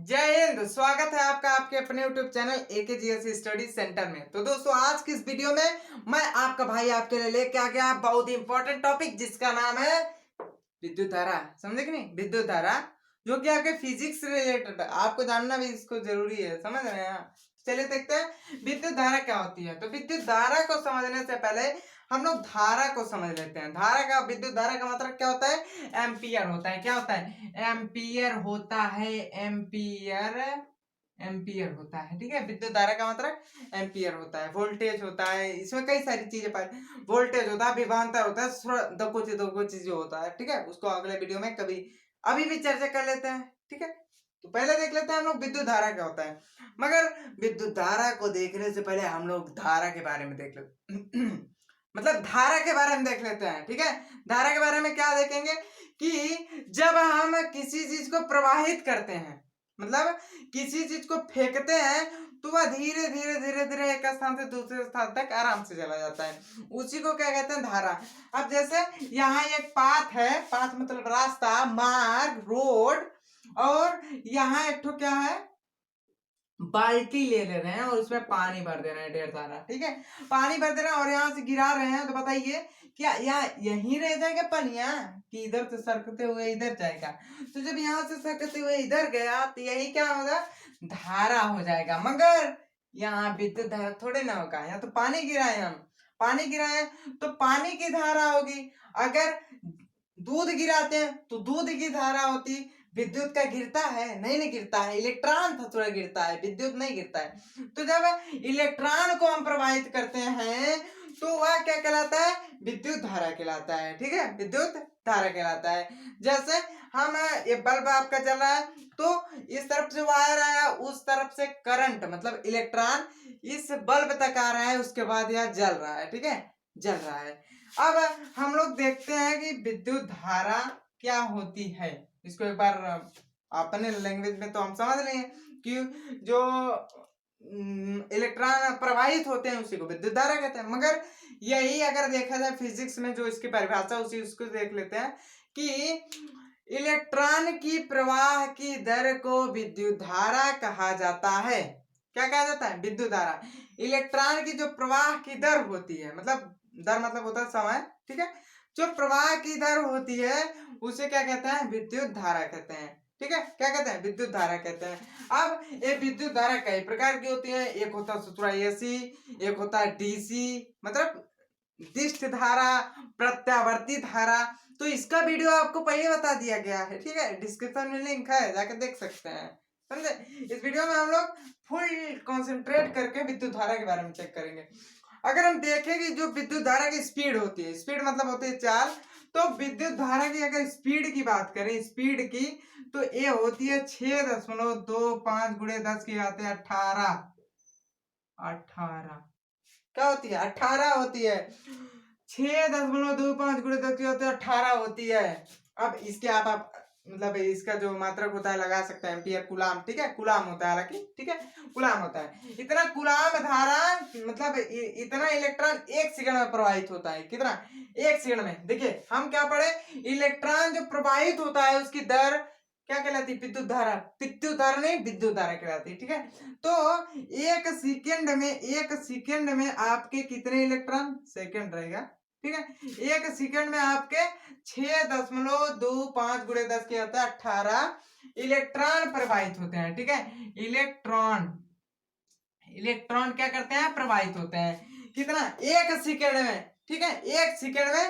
जय हिंद। स्वागत है आपका आपके अपने YouTube channel AKGS study centre में। तो दोस्तों, आज की इस वीडियो में मैं आपका भाई आपके लिए लेके आ गया बहुत ही इंपॉर्टेंट टॉपिक, जिसका नाम है विद्युत धारा। समझे कि नहीं? विद्युत धारा जो कि आपके फिजिक्स से रिलेटेड है, आपको जानना भी इसको जरूरी है। समझ रहे हैं? चलिए देखते हैं विद्युत धारा क्या होती है। तो विद्युत धारा को समझने से पहले हम लोग धारा को समझ लेते हैं। धारा का विद्युत धारा का मतलब क्या होता है? एम्पियर होता है। क्या होता है? एम्पियर होता है। एम्पियर एम्पियर होता है। ठीक है, विद्युत धारा का मतलब एम्पियर होता है। वोल्टेज होता है, इसमें कई सारी चीजें पाई। वोल्टेज होता है, विभवांतर होता है, दो कुछ चीजें होता है। ठीक है, उसको अगले वीडियो में कभी अभी भी चर्चा कर लेते हैं। ठीक है, तो पहले देख लेते हैं हम लोग विद्युत धारा क्या होता है। मगर विद्युत धारा को देखने से पहले हम लोग धारा के बारे में देख लेते मतलब धारा के बारे में देख लेते हैं। ठीक है, धारा के बारे में क्या देखेंगे कि जब हम किसी चीज को प्रवाहित करते हैं, मतलब किसी चीज को फेंकते हैं, तो वह धीरे धीरे धीरे धीरे एक स्थान से दूसरे स्थान तक आराम से चला जाता है। उसी को क्या कहते हैं? धारा। अब जैसे यहाँ एक पाथ है, पाथ मतलब रास्ता, मार्ग, रोड, और यहाँ एक ठो क्या है, बाल्टी ले रहे हैं और उसमें पानी भर दे रहे हैं ढेर सारा। ठीक है, पानी भर दे रहे हैं और यहाँ से गिरा रहे हैं। तो बताइए क्या यहाँ यहीं रह जाएगा पनिया कि इधर से सरकते हुए इधर जाएगा? तो जब यहाँ से सरकते हुए इधर गया तो यही क्या होगा? धारा हो जाएगा। मगर यहाँ विद्युत धारा थोड़े ना होगा। यहाँ तो पानी गिराए, हम पानी गिराए तो पानी की धारा होगी। अगर दूध गिराते हैं तो दूध की धारा होती। विद्युत का गिरता है? नहीं गिरता है। इलेक्ट्रॉन थोड़ा गिरता है, विद्युत नहीं गिरता है। तो जब इलेक्ट्रॉन को हम प्रवाहित करते हैं तो वह क्या कहलाता है? विद्युत धारा कहलाता है। ठीक है, विद्युत धारा कहलाता है। जैसे हम ये बल्ब आपका चल रहा है, तो इस तरफ से वायर आया, उस तरफ से करंट मतलब इलेक्ट्रॉन इस बल्ब तक आ रहा है, उसके बाद यह जल रहा है। ठीक है, जल रहा है। अब हम लोग देखते हैं कि विद्युत धारा क्या होती है। इसको एक बार अपने लैंग्वेज में तो हम समझ रहे हैं कि जो इलेक्ट्रॉन प्रवाहित होते हैं उसी को विद्युत धारा कहते हैं। मगर यही अगर देखा जाए फिजिक्स में जो इसकी परिभाषा उसी उसको देख लेते हैं कि इलेक्ट्रॉन की प्रवाह की दर को विद्युत धारा कहा जाता है। क्या कहा जाता है? विद्युत धारा। इलेक्ट्रॉन की जो प्रवाह की दर होती है, मतलब दर मतलब होता है समय। ठीक है, जो प्रवाह की दर होती है उसे क्या कहते हैं? विद्युत धारा कहते हैं। ठीक है, क्या कहते हैं? विद्युत धारा कहते हैं। अब ये विद्युत धारा कई प्रकार की होती है। एक होता है सूत्र AC, एक होता है DC, मतलब दिष्ट धारा, प्रत्यावर्ती धारा। तो इसका वीडियो आपको पहले बता दिया गया है। ठीक है, डिस्क्रिप्शन में लिंक है, जाकर देख सकते हैं। समझे? इस वीडियो में हम लोग फुल कंसंट्रेट करके विद्युत धारा के बारे में चेक करेंगे। अगर हम देखें कि जो विद्युत धारा की स्पीड होती है, स्पीड मतलब होती है चाल, तो विद्युत धारा की अगर स्पीड की बात करें, स्पीड की, तो ये होती है 6.25 गुणे 10 की आते हैं 18। क्या होती है? 18 होती है। 6.25 गुणे 10 की होती है 18 होती है। अब इसके आप मतलब इसका जो मात्रक होता है लगा सकते हैं, एम्पियर, कूलाम। ठीक है, कूलाम होता है हालांकि। ठीक है, कूलाम होता है। इतना कूलाम धारा मतलब इतना इलेक्ट्रॉन एक सेकंड में प्रवाहित होता है। कितना? एक सेकंड में। देखिए हम क्या पढ़े, इलेक्ट्रॉन जो प्रवाहित होता है उसकी दर क्या कहलाती है? विद्युत धारा। विद्युत धारा नहीं, विद्युत धारा कहलाती है। ठीक है, तो एक सेकंड में आपके कितने इलेक्ट्रॉन? सेकंड रहेगा। ठीक है, एक सेकंड में आपके 6.25 गुणे 10 के होता है 18 इलेक्ट्रॉन प्रवाहित होते हैं। ठीक है, इलेक्ट्रॉन इलेक्ट्रॉन क्या करते हैं? प्रवाहित होते हैं। कितना? एक सेकंड में। ठीक है, एक सेकंड में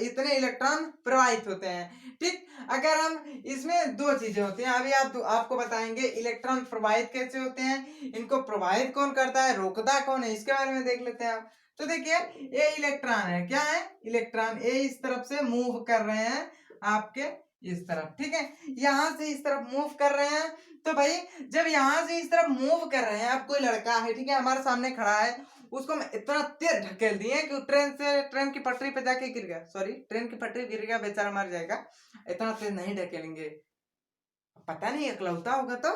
इतने इलेक्ट्रॉन प्रवाहित होते हैं। ठीक, अगर हम इसमें दो चीजें होती हैं, अभी आपको बताएंगे इलेक्ट्रॉन प्रवाहित कैसे होते हैं, इनको प्रवाहित कौन करता है, रोकता कौन है, इसके बारे में देख लेते हैं आप। तो देखिए ये इलेक्ट्रॉन है। क्या है? इलेक्ट्रॉन। ये इस तरफ से मूव कर रहे हैं आपके इस तरफ। ठीक है, यहां से इस तरफ मूव कर रहे हैं। तो भाई जब यहां से इस तरफ मूव कर रहे हैं, अब कोई लड़का है, ठीक है, हमारे सामने खड़ा है, उसको हम इतना तेज ढकेल दिए कि ट्रेन की पटरी पे जाके गिर गया। सॉरी, ट्रेन की पटरी गिर गया, बेचारा मर जाएगा। इतना तेज नहीं ढकेलेंगे, पता नहीं इकलौता होगा तो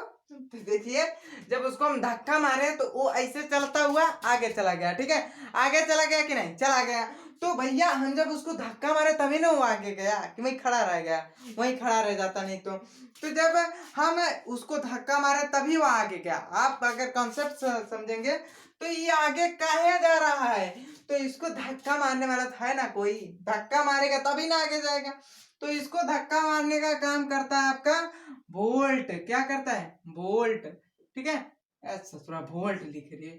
देखिए जब उसको हम धक्का मारे तो वो ऐसे चलता हुआ आगे चला गया। ठीक है, आगे चला गया कि नहीं? चला गया। तो भैया हम जब उसको धक्का मारे तभी ना वो आगे गया, कि वहीं खड़ा रह गया, वहीं खड़ा रह जाता नहीं तो जब हम उसको धक्का मारे तभी वो आगे गया। आप अगर कॉन्सेप्ट समझेंगे तो ये आगे काहे जा रहा है, तो इसको धक्का मारने वाला था ना, कोई धक्का मारेगा तभी ना आगे जाएगा। तो इसको धक्का मारने का काम करता है आपका वोल्ट। क्या करता है? वोल्ट। ठीक है, अच्छा थोड़ा वोल्ट लिख रही,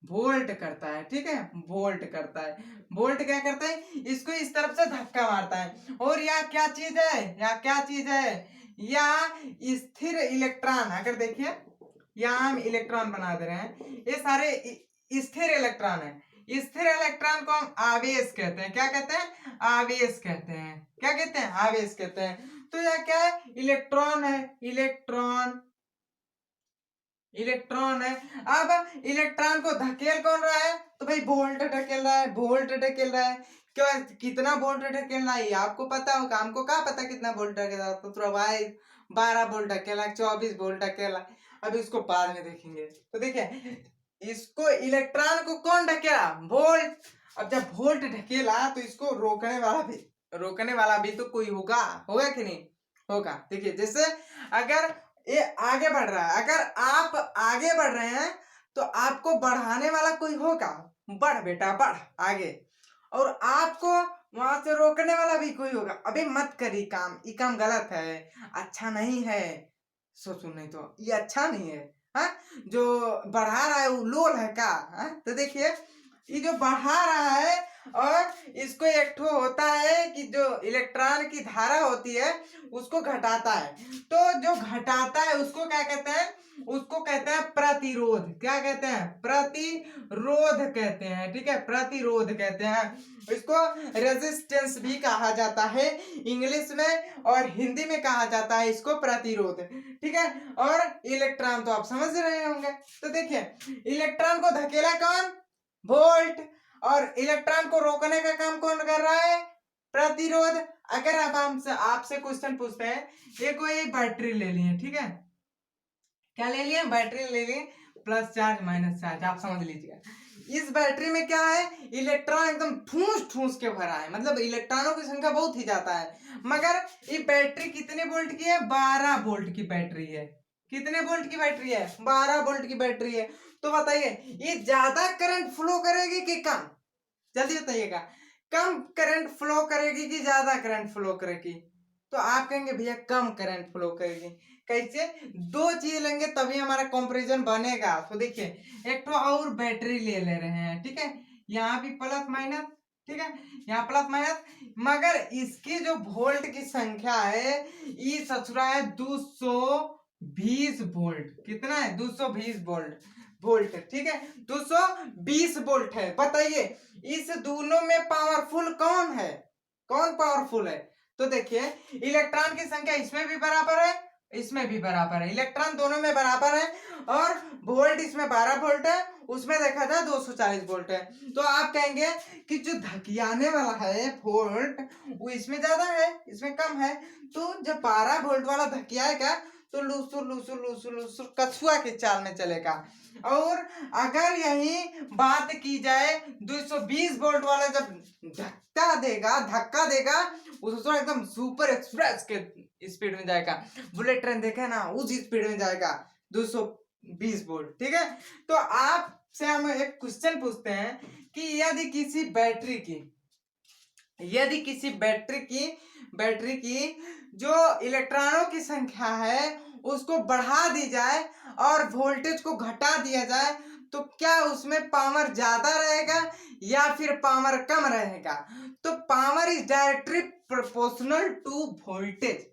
वोल्ट करता है। ठीक है, वोल्ट करता है। वोल्ट क्या करता है? इसको इस तरफ से धक्का मारता है। और यह क्या चीज है? यह क्या चीज है? यह स्थिर इलेक्ट्रॉन। अगर देखिए यहाँ हम इलेक्ट्रॉन बना दे रहे हैं, ये सारे स्थिर इलेक्ट्रॉन है। स्थिर इलेक्ट्रॉन को हम आवेश कहते हैं। क्या कहते हैं? आवेश कहते हैं। क्या कहते हैं? आवेश कहते हैं। तो यह क्या है? इलेक्ट्रॉन है। इलेक्ट्रॉन, इलेक्ट्रॉन है। अब इलेक्ट्रॉन को धकेल कौन रहा है? तो भाई वोल्ट धकेल रहा है। वोल्ट धकेल रहा है। क्यों? कितना वोल्ट धकेल रहा है ये आपको पता होगा, हमको क्या पता कितना वोल्ट धकेला? तो थोड़ा भाई 12 वोल्ट धकेला, 24 वोल्ट धकेला। अब इसको बाद में देखेंगे। तो देखिए इसको इलेक्ट्रॉन को कौन ढकेला? वोल्ट। अब जब वोल्ट ढकेला तो इसको रोकने वाला भी तो कोई होगा, होगा कि नहीं? होगा। देखिए जैसे अगर ये आगे बढ़ रहा है, अगर आप आगे बढ़ रहे हैं तो आपको बढ़ाने वाला कोई होगा। बढ़ बेटा बढ़ आगे। और आपको वहां से रोकने वाला भी कोई होगा। अभी मत करी काम, ये काम गलत है, अच्छा नहीं है। सोचो नहीं तो ये अच्छा नहीं है। हाँ, जो बढ़ा रहा है वो लोल है का? हाँ? तो देखिए ये जो बढ़ा रहा है, और इसको एक ठो होता है कि जो इलेक्ट्रॉन की धारा होती है उसको घटाता है। तो जो घटाता है उसको क्या कहते हैं? उसको कहते हैं प्रतिरोध। क्या कहते हैं? प्रतिरोध कहते हैं। ठीक है, प्रतिरोध कहते हैं। इसको रेजिस्टेंस भी कहा जाता है इंग्लिश में, और हिंदी में कहा जाता है इसको प्रतिरोध। ठीक है, और इलेक्ट्रॉन तो आप समझ रहे होंगे। तो देखिए इलेक्ट्रॉन को धकेला कौन? वोल्ट। और इलेक्ट्रॉन को रोकने का काम कौन कर रहा है? प्रतिरोध। अगर अब हम आपसे क्वेश्चन पूछते हैं, ये कोई बैटरी ले लिए, ठीक है, क्या ले लिए? बैटरी ले लिए, प्लस चार्ज माइनस चार्ज, आप समझ लीजिएगा। इस बैटरी में क्या है? इलेक्ट्रॉन एकदम ठूस ठूस के भरा है, मतलब इलेक्ट्रॉनों की संख्या बहुत ही ज्यादा है। मगर ये बैटरी कितने वोल्ट की है? 12 वोल्ट की बैटरी है। कितने वोल्ट की बैटरी है? 12 वोल्ट की बैटरी है। तो बताइए ये ज्यादा करंट फ्लो करेगी कि कम? जल्दी बताइएगा, कम करंट फ्लो करेगी कि ज्यादा करंट फ्लो करेगी? तो आप कहेंगे भैया कम करंट फ्लो करेगी। कैसे? दो चीज लेंगे तभी हमारा कंपैरिजन बनेगा। तो देखिए एक तो और बैटरी ले रहे हैं, ठीक है, यहाँ भी प्लस माइनस, ठीक है, यहाँ प्लस माइनस, मगर इसकी जो वोल्ट की संख्या है ये ससुरा है 220 वोल्ट। कितना है? 220 वोल्ट। ठीक है, 220 वोल्ट है। बताइए इस दोनों में पावरफुल कौन है? कौन पावरफुल है? तो देखिए इलेक्ट्रॉन की संख्या इसमें भी बराबर है, इसमें भी बराबर है, इलेक्ट्रॉन दोनों में बराबर है। और वोल्ट इसमें 12 वोल्ट है, उसमें देखा जाए 240 वोल्ट है। तो आप कहेंगे कि जो धकियाने वाला है वोल्ट वो इसमें ज्यादा है, इसमें कम है। तो जब 12 वोल्ट वाला धकियाएगा तो लूसुर लूसुर लूसुर लूसुर कछुआ के चाल में चलेगा। और अगर यही बात की जाए 220 वोल्ट वाला जब धक्का देगा उसको एकदम सुपर एक्सप्रेस के स्पीड में जाएगा। बुलेट ट्रेन देखे ना, उस स्पीड में जाएगा 220 वोल्ट। ठीक है, तो आपसे हम एक क्वेश्चन पूछते हैं कि यदि किसी बैटरी की जो इलेक्ट्रॉनों की संख्या है उसको बढ़ा दी जाए और वोल्टेज को घटा दिया जाए तो क्या उसमें पावर ज्यादा रहेगा या फिर पावर कम रहेगा? तो power is directly proportional to voltage.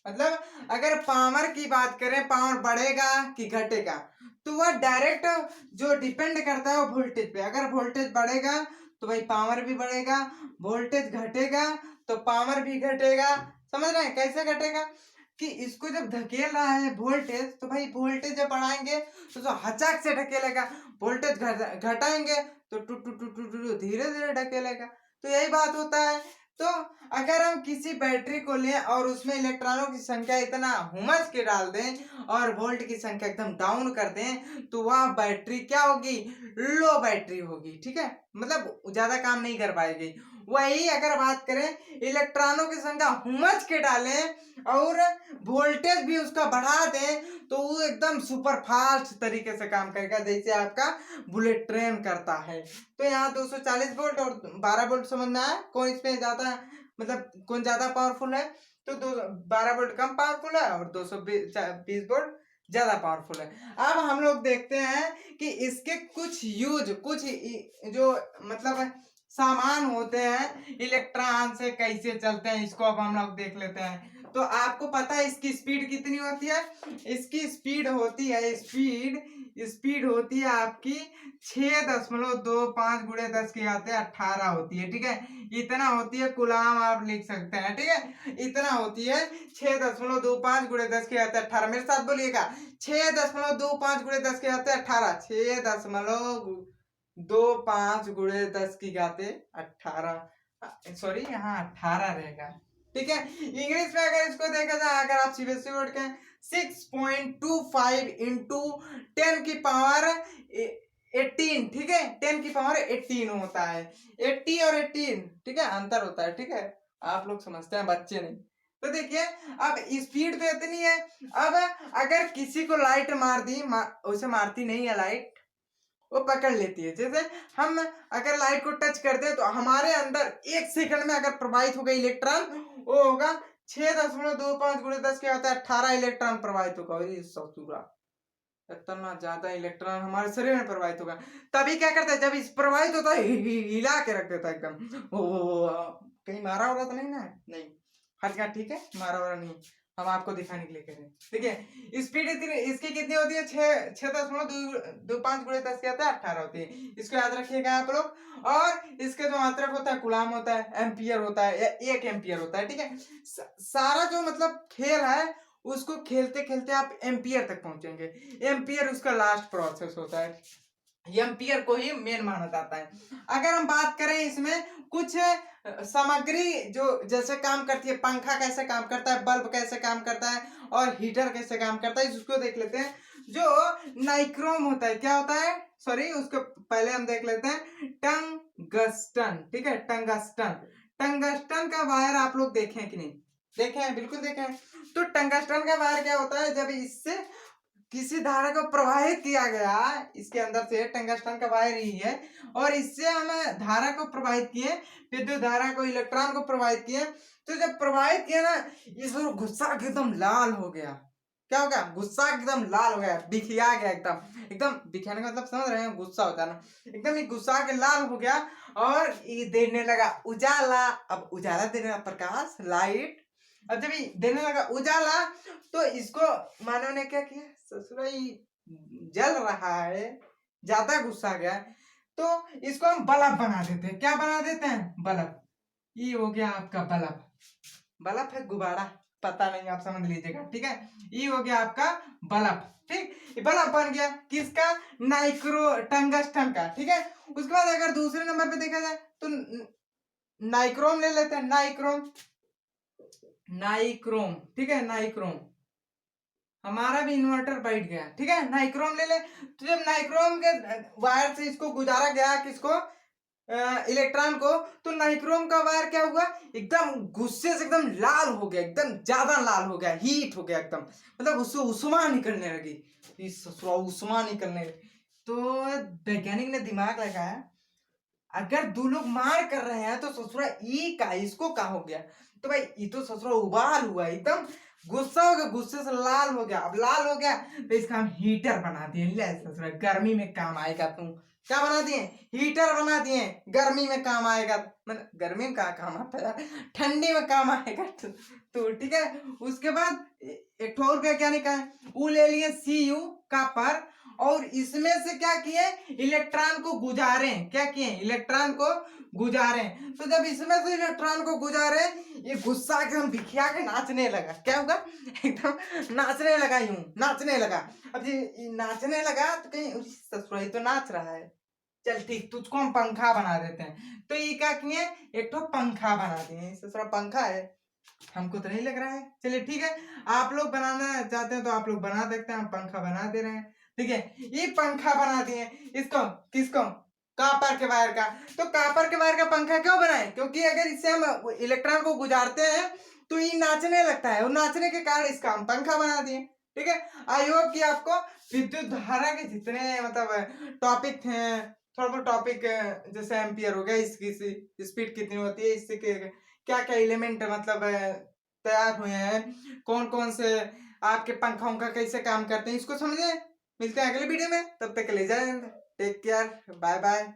मतलब अगर पावर की बात करें, पावर बढ़ेगा कि घटेगा, तो वह डायरेक्ट जो डिपेंड करता है वो वोल्टेज पे। अगर वोल्टेज बढ़ेगा तो भाई पावर भी बढ़ेगा, वोल्टेज घटेगा तो पावर भी घटेगा। समझ रहे हैं कैसे घटेगा? कि इसको जब धकेल रहा है वोल्टेज, तो भाई वोल्टेज जब बढ़ाएंगे तो हचाक से ढकेलेगा, वोल्टेज घटाएंगे तो टू टू टू टू टू धीरे धीरे ढकेलेगा। तो यही बात होता है तो अगर हम किसी बैटरी को लें और उसमें इलेक्ट्रॉनों की संख्या इतना हुमस के डाल दें और वोल्ट की संख्या एकदम डाउन कर दें तो वह बैटरी क्या होगी, लो बैटरी होगी। ठीक है, मतलब ज्यादा काम नहीं कर पाएगी। वही अगर बात करें इलेक्ट्रॉनों की संख्या हुमस के डालें और वोल्टेज भी उसका बढ़ा दें तो वो एकदम सुपर फास्ट तरीके से काम करेगा, जैसे आपका बुलेट ट्रेन करता है। तो यहाँ 240 वोल्ट और 12 वोल्ट समझ में आया कौन इसमें ज्यादा, मतलब कौन ज्यादा पावरफुल है। तो 12 वोल्ट कम पावरफुल है और 220 वोल्ट ज्यादा पावरफुल है। अब हम लोग देखते हैं कि इसके कुछ यूज, कुछ जो मतलब सामान होते हैं इलेक्ट्रॉन से कैसे चलते हैं, इसको अब हम लोग देख लेते हैं। तो आपको पता है इसकी स्पीड कितनी होती है, इसकी स्पीड होती है, स्पीड होती है आपकी 6.25 गुणे 10 की आते 18 होती है। ठीक है, इतना होती है कूलाम, आप लिख सकते हैं। ठीक है, इतना होती है 6.25 गुणे 10 की आते 18। मेरे साथ बोलिएगा 6.25 गुणे 10 की आते 18, 6.25 गुणे 10 की घाते 18, सॉरी यहाँ 18 रहेगा। ठीक है, इंग्लिश में अगर इसको देखा जाए, अगर आप सीबीएसई बोर्ड के 6.25 इंटू 10 की पावर 18, ठीक है, 10 की पावर 18 होता है। 80 और 18, ठीक है, अंतर होता है। ठीक है, आप लोग समझते हैं, बच्चे नहीं। तो देखिए अब स्पीड तो इतनी है। अब अगर किसी को लाइट मार दी, उसे मारती नहीं है लाइट, वो पकड़ लेती है। जैसे हम अगर लाइट को टच करते हैं तो हमारे अंदर 1 सेकंड में अगर प्रवाहित होगा इलेक्ट्रॉन, वो होगा 6.25 गुणे 10 क्या होता है 18 इलेक्ट्रॉन प्रवाहित होगा। ससुरा इतना ज्यादा इलेक्ट्रॉन हमारे शरीर में प्रवाहित होगा। तभी क्या करता है, जब इस प्रवाहित होता है हिला के रख देता है एकदम। ओ कहीं मारा हो रहा तो नहीं ना, नहीं हर जगह। ठीक है, मारा हो रहा नहीं, हम आपको दिखाने के लिए कह रहे हैं। ठीक है, स्पीड इतनी इसकी कितनी होती है, 6.25 गुणे 10 क्या होता है 18 होती है। इसको याद रखिएगा आप लोग। और इसके जो मात्रक होता है कूलाम होता है, एम्पियर होता है, या 1 एम्पियर होता है। ठीक है, सारा जो मतलब खेल है उसको खेलते खेलते आप एम्पियर तक पहुंचेंगे। एम्पियर उसका लास्ट प्रोसेस होता है, एम्पियर को ही मेन माना जाता है। अगर हम बात करें इसमें कुछ सामग्री जो जैसे काम करती है, पंखा कैसे काम करता है, बल्ब कैसे काम करता है और हीटर कैसे काम करता है, इसको देख लेते हैं। जो नाइक्रोम होता है, क्या होता है, सॉरी उसको पहले हम देख लेते हैं, टंगस्टन। ठीक है, टंगस्टन, टंगस्टन का वायर आप लोग देखें कि नहीं, देखे हैं, बिल्कुल देखे हैं। तो टंगस्टन का वायर क्या होता है, जब इससे किसी धारा को प्रवाहित किया गया, इसके अंदर से टंगस्टन का वायर ही है, और इससे हम धारा को प्रवाहित किए, विद्युत धारा को, इलेक्ट्रॉन को प्रवाहित किए। तो जब प्रवाहित किया ना, इस गुस्सा एकदम लाल हो गया। क्या हो गया, गुस्सा एकदम लाल हो गया, बिखिया गया एकदम। एकदम बिखियाने का मतलब समझ रहे हैं, गुस्सा होता है ना, एकदम ये गुस्सा के लाल हो गया और ये देने लगा उजाला। अब उजाला देने लगा, प्रकाश, लाइट। अब जब ये देने लगा उजाला तो इसको मानव ने क्या किया, ससुरा जल रहा है, ज्यादा गुस्सा गया, तो इसको हम बल्ब बना देते हैं। क्या बना देते हैं, बल्ब। ये हो गया आपका बल्ब। बल्ब है गुब्बारा, पता नहीं, आप समझ लीजिएगा। ठीक है, ये हो गया आपका बल्ब। ठीक, बल्ब बन गया किसका, नाइक्रो टंगस्टन का। ठीक है, उसके बाद अगर दूसरे नंबर पे देखा जाए तो नाइक्रोम ले लेते हैं, नाइक्रोम, नाइक्रोम। ठीक है, नाइक्रोम, हमारा भी इन्वर्टर बैठ गया। ठीक है, नाइक्रोम ले ले। तो जब नाइक्रोम के वायर से इसको गुजारा गया, किसको, इलेक्ट्रॉन को, तो नाइक्रोम का वायर क्या हुआ, एकदम गुस्से से एकदम लाल हो गया, एकदम ज्यादा लाल हो गया, हीट हो गया एकदम, मतलब उससे उष्मा निकलने लगी, उष्मा निकलने लगी। तो वैज्ञानिक ने दिमाग लगाया, अगर दो लोग मार कर रहे हैं तो ससुरा ई का इसको का हो गया, तो भाई ये तो ससुरा उबाल हुआ, एकदम गुस्सा हो गया, गुस्से से लाल हो गया। अब लाल हो गया तो इसका हम हीटर बना दिए, ले ससुरा गर्मी में काम आएगा। तुम क्या बना दिए, हीटर बना दिए, गर्मी में काम आएगा। मतलब गर्मी में क्या काम आता है, ठंडी में काम आएगा। तो ठीक है, उसके बाद एक और वैज्ञानिक है, वो ले लिए Cu का पर, और इसमें से क्या किए, इलेक्ट्रॉन को गुजारे। क्या किए, इलेक्ट्रॉन को गुजारे। तो जब इसमें से इलेक्ट्रॉन को गुजारे, ये गुस्सा एकदम बिखिया के नाचने लगा। क्या होगा, एकदम नाचने लगा, यूं नाचने लगा। अब ये नाचने लगा तो कहीं ससुराई तो नाच रहा है, चल ठीक, तुझको हम पंखा बना देते हैं। तो ये क्या किए, एक तो पंखा बना दिए, इससे थोड़ा पंखा है, हमको तो नहीं लग रहा है। चलिए ठीक है, आप लोग बनाना चाहते हैं तो आप लोग बना सकते हैं, हम पंखा बना दे रहे हैं। ठीक है, ये पंखा बना दिए, इसको किसको, कॉपर के वायर का। तो कॉपर के वायर का पंखा क्यों बनाए, क्योंकि अगर इससे हम इलेक्ट्रॉन को गुजारते हैं तो ये नाचने लगता है, और नाचने के कारण इसका हम पंखा बना दिए। ठीक है, आई होप कि आपको विद्युत धारा के जितने मतलब टॉपिक हैं, थोड़ा बहुत टॉपिक जैसे एम्पियर हो गया, इसकी स्पीड कितनी होती है, इससे क्या क्या एलिमेंट मतलब तैयार हुए हैं, कौन कौन से आपके पंखा उंखा कैसे काम करते हैं, इसको समझे। मिलते हैं अगले वीडियो में, तब तक के लिए जय हिंद, टेक केयर, बाय बाय।